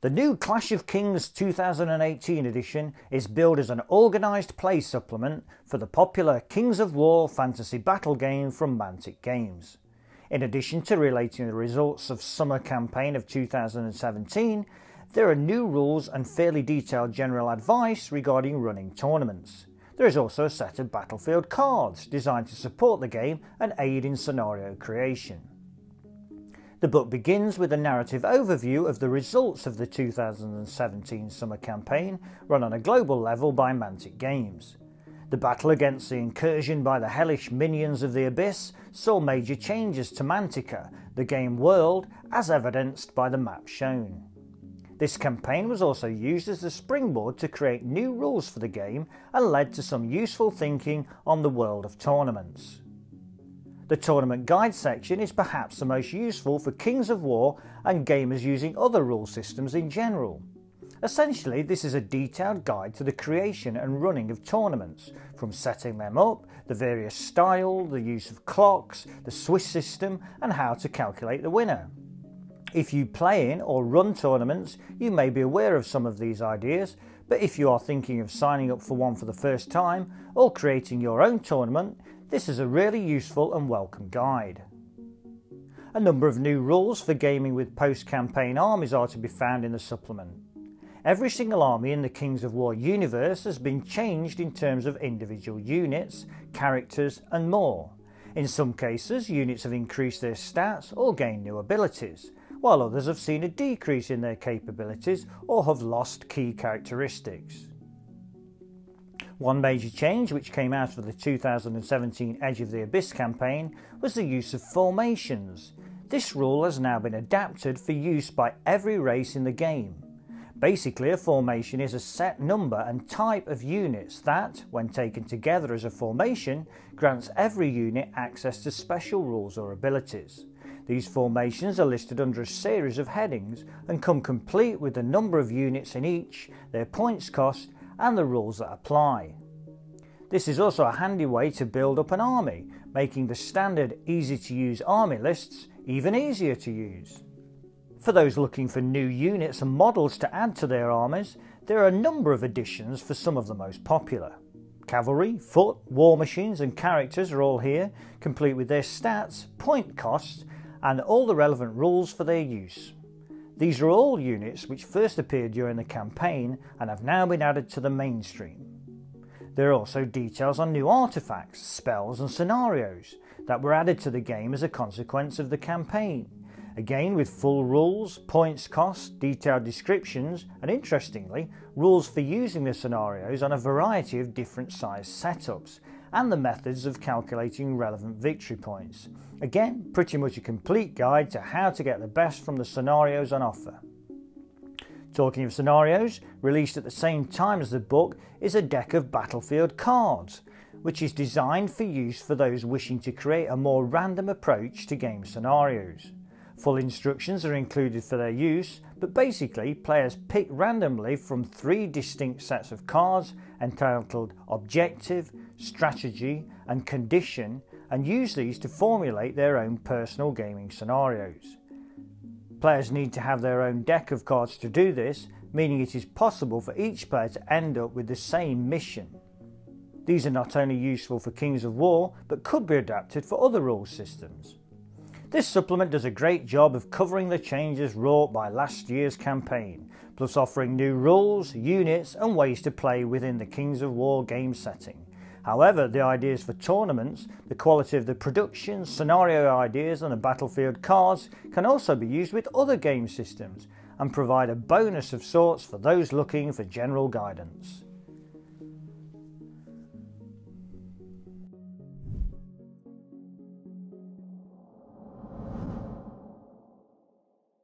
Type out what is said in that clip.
The new Clash of Kings 2018 edition is billed as an organised play supplement for the popular Kings of War fantasy battle game from Mantic Games. In addition to relating the results of summer campaign of 2017, there are new rules and fairly detailed general advice regarding running tournaments. There is also a set of battlefield cards designed to support the game and aid in scenario creation. The book begins with a narrative overview of the results of the 2017 summer campaign run on a global level by Mantic Games. The battle against the incursion by the hellish minions of the Abyss saw major changes to Mantica, the game world, as evidenced by the map shown. This campaign was also used as a springboard to create new rules for the game and led to some useful thinking on the world of tournaments. The tournament guide section is perhaps the most useful for Kings of War and gamers using other rule systems in general. Essentially, this is a detailed guide to the creation and running of tournaments, from setting them up, the various style, the use of clocks, the Swiss system and how to calculate the winner. If you play in or run tournaments, you may be aware of some of these ideas, but if you are thinking of signing up for one for the first time or creating your own tournament, this is a really useful and welcome guide. A number of new rules for gaming with post-campaign armies are to be found in the supplement. Every single army in the Kings of War universe has been changed in terms of individual units, characters and more. In some cases, units have increased their stats or gained new abilities, while others have seen a decrease in their capabilities or have lost key characteristics. One major change which came out of the 2017 Edge of the Abyss campaign was the use of formations. This rule has now been adapted for use by every race in the game. Basically, a formation is a set number and type of units that, when taken together as a formation, grants every unit access to special rules or abilities. These formations are listed under a series of headings and come complete with the number of units in each, their points cost and the rules that apply. This is also a handy way to build up an army, making the standard easy to use army lists even easier to use. For those looking for new units and models to add to their armies, there are a number of additions for some of the most popular. Cavalry, foot, war machines and characters are all here, complete with their stats, point costs and all the relevant rules for their use. These are all units which first appeared during the campaign and have now been added to the mainstream. There are also details on new artifacts, spells and scenarios that were added to the game as a consequence of the campaign. Again with full rules, points cost, detailed descriptions and interestingly, rules for using the scenarios on a variety of different size setups and the methods of calculating relevant victory points. Again, pretty much a complete guide to how to get the best from the scenarios on offer. Talking of scenarios, released at the same time as the book is a deck of battlefield cards, which is designed for use for those wishing to create a more random approach to game scenarios. Full instructions are included for their use, but basically players pick randomly from 3 distinct sets of cards entitled Objective, Strategy and Condition and use these to formulate their own personal gaming scenarios. Players need to have their own deck of cards to do this, meaning it is possible for each player to end up with the same mission. These are not only useful for Kings of War, but could be adapted for other rule systems. This supplement does a great job of covering the changes wrought by last year's campaign, plus offering new rules, units and ways to play within the Kings of War game setting. However, the ideas for tournaments, the quality of the production, scenario ideas and the battlefield cards can also be used with other game systems and provide a bonus of sorts for those looking for general guidance.